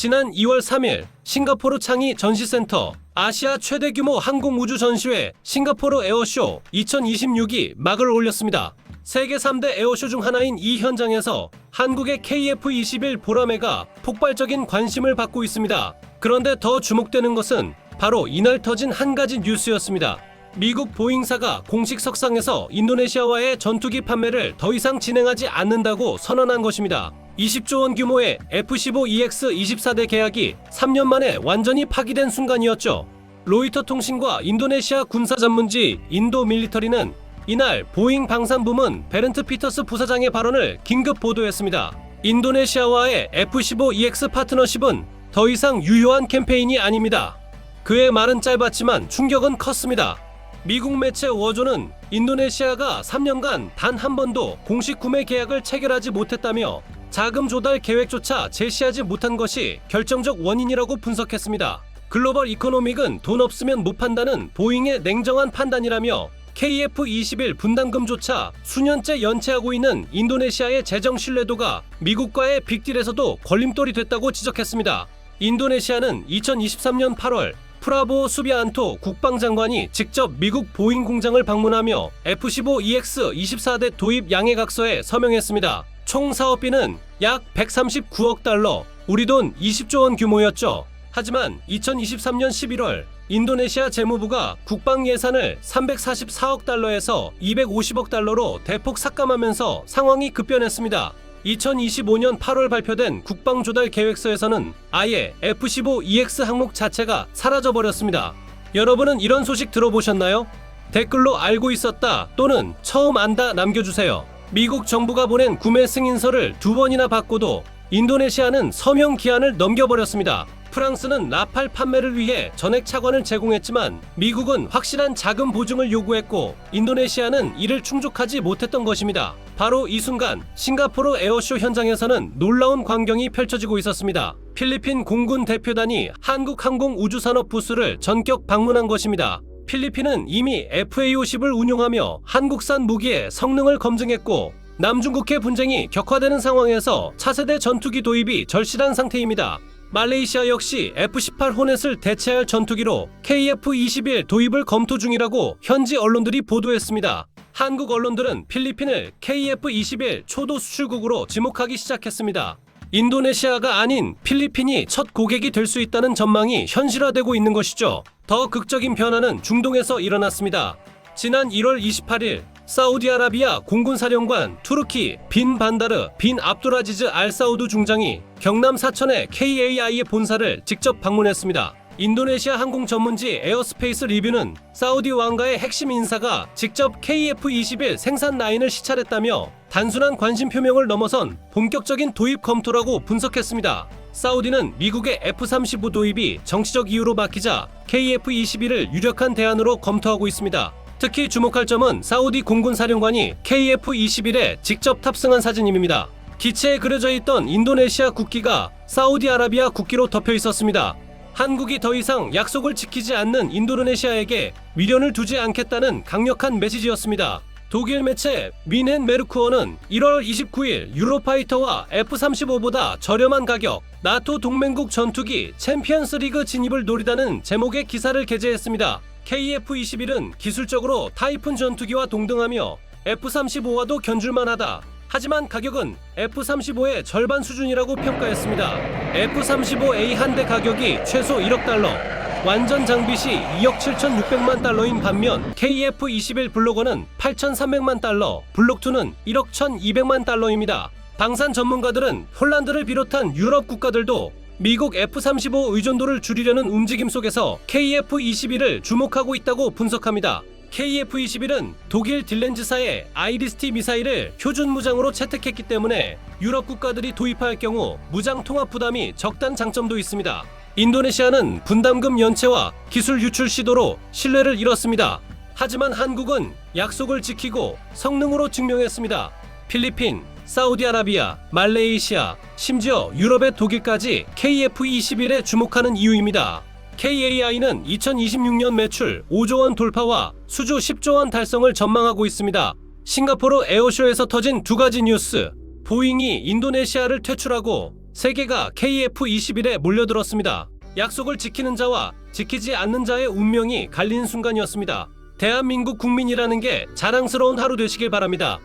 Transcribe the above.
지난 2월 3일 싱가포르 창의 전시센터 아시아 최대 규모 항공우주 전시회 싱가포르 에어쇼 2026이 막을 올렸습니다. 세계 3대 에어쇼 중 하나인 이 현장에서 한국의 KF-21 보라매가 폭발적인 관심을 받고 있습니다. 그런데 더 주목되는 것은 바로 이날 터진 한 가지 뉴스였습니다. 미국 보잉사가 공식 석상에서 인도네시아와의 전투기 판매를 더 이상 진행하지 않는다고 선언한 것입니다. 20조 원 규모의 F-15EX 24대 계약이 3년 만에 완전히 파기된 순간이었죠. 로이터 통신과 인도네시아 군사 전문지 인도 밀리터리는 이날 보잉 방산부문 베른트 피터스 부사장의 발언을 긴급 보도했습니다. 인도네시아와의 F-15EX 파트너십은 더 이상 유효한 캠페인이 아닙니다. 그의 말은 짧았지만 충격은 컸습니다. 미국 매체 워조는 인도네시아가 3년간 단 한 번도 공식 구매 계약을 체결하지 못했다며 자금 조달 계획조차 제시하지 못한 것이 결정적 원인이라고 분석했습니다. 글로벌 이코노믹은 돈 없으면 못 판다는 보잉의 냉정한 판단이라며 KF-21 분담금조차 수년째 연체하고 있는 인도네시아의 재정 신뢰도가 미국과의 빅딜에서도 걸림돌이 됐다고 지적했습니다. 인도네시아는 2023년 8월 프라보오 수비안토 국방장관이 직접 미국 보잉 공장을 방문하며 F-15EX 24대 도입 양해각서에 서명했습니다. 총 사업비는 약 139억 달러, 우리 돈 20조 원 규모였죠. 하지만 2023년 11월 인도네시아 재무부가 국방 예산을 344억 달러에서 250억 달러로 대폭 삭감하면서 상황이 급변했습니다. 2025년 8월 발표된 국방조달 계획서에서는 아예 F-15EX 항목 자체가 사라져버렸습니다. 여러분은 이런 소식 들어보셨나요? 댓글로 알고 있었다 또는 처음 안다 남겨주세요. 미국 정부가 보낸 구매 승인서를 2번이나 받고도 인도네시아는 서명 기한을 넘겨버렸습니다. 프랑스는 라팔 판매를 위해 전액 차관을 제공했지만 미국은 확실한 자금 보증을 요구했고 인도네시아는 이를 충족하지 못했던 것입니다. 바로 이 순간 싱가포르 에어쇼 현장에서는 놀라운 광경이 펼쳐지고 있었습니다. 필리핀 공군 대표단이 한국항공우주산업 부스를 전격 방문한 것입니다. 필리핀은 이미 FA-50을 운용하며 한국산 무기의 성능을 검증했고 남중국해 분쟁이 격화되는 상황에서 차세대 전투기 도입이 절실한 상태입니다. 말레이시아 역시 F-18 호넷을 대체할 전투기로 KF-21 도입을 검토 중이라고 현지 언론들이 보도했습니다. 한국 언론들은 필리핀을 KF-21 초도 수출국으로 지목하기 시작했습니다. 인도네시아가 아닌 필리핀이 첫 고객이 될 수 있다는 전망이 현실화되고 있는 것이죠. 더 극적인 변화는 중동에서 일어났습니다. 지난 1월 28일 사우디아라비아 공군사령관 투르키 빈 반다르 빈 압두라지즈 알 사우드 중장이 경남 사천의 KAI의 본사를 직접 방문했습니다. 인도네시아 항공 전문지 에어스페이스 리뷰는 사우디 왕가의 핵심 인사가 직접 KF-21 생산 라인을 시찰했다며 단순한 관심 표명을 넘어선 본격적인 도입 검토라고 분석했습니다. 사우디는 미국의 F-35 도입이 정치적 이유로 막히자 KF-21을 유력한 대안으로 검토하고 있습니다. 특히 주목할 점은 사우디 공군 사령관이 KF-21에 직접 탑승한 사진입니다. 기체에 그려져 있던 인도네시아 국기가 사우디아라비아 국기로 덮여 있었습니다. 한국이 더 이상 약속을 지키지 않는 인도네시아에게 미련을 두지 않겠다는 강력한 메시지였습니다. 독일 매체 민헨 메르쿠어는 1월 29일 유로파이터와 F-35보다 저렴한 가격, 나토 동맹국 전투기 챔피언스 리그 진입을 노리다는 제목의 기사를 게재했습니다. KF-21은 기술적으로 타이푼 전투기와 동등하며 F-35와도 견줄만하다. 하지만 가격은 F-35의 절반 수준이라고 평가했습니다. F-35A 한 대 가격이 최소 1억 달러, 완전 장비 시 2억 7,600만 달러인 반면 KF-21 블록1은 8,300만 달러, 블록2는 1억 1,200만 달러입니다. 방산 전문가들은 폴란드를 비롯한 유럽 국가들도 미국 F-35 의존도를 줄이려는 움직임 속에서 KF-21을 주목하고 있다고 분석합니다. KF-21은 독일 딜렌즈사의 아이리스-T 미사일을 표준 무장으로 채택했기 때문에 유럽 국가들이 도입할 경우 무장 통합 부담이 적다는 장점도 있습니다. 인도네시아는 분담금 연체와 기술 유출 시도로 신뢰를 잃었습니다. 하지만 한국은 약속을 지키고 성능으로 증명했습니다. 필리핀, 사우디아라비아, 말레이시아, 심지어 유럽의 독일까지 KF-21에 주목하는 이유입니다. KAI는 2026년 매출 5조 원 돌파와 수주 10조 원 달성을 전망하고 있습니다. 싱가포르 에어쇼에서 터진 두 가지 뉴스, 보잉이 인도네시아를 퇴출하고 세계가 KF21에 몰려들었습니다. 약속을 지키는 자와 지키지 않는 자의 운명이 갈린 순간이었습니다. 대한민국 국민이라는 게 자랑스러운 하루 되시길 바랍니다.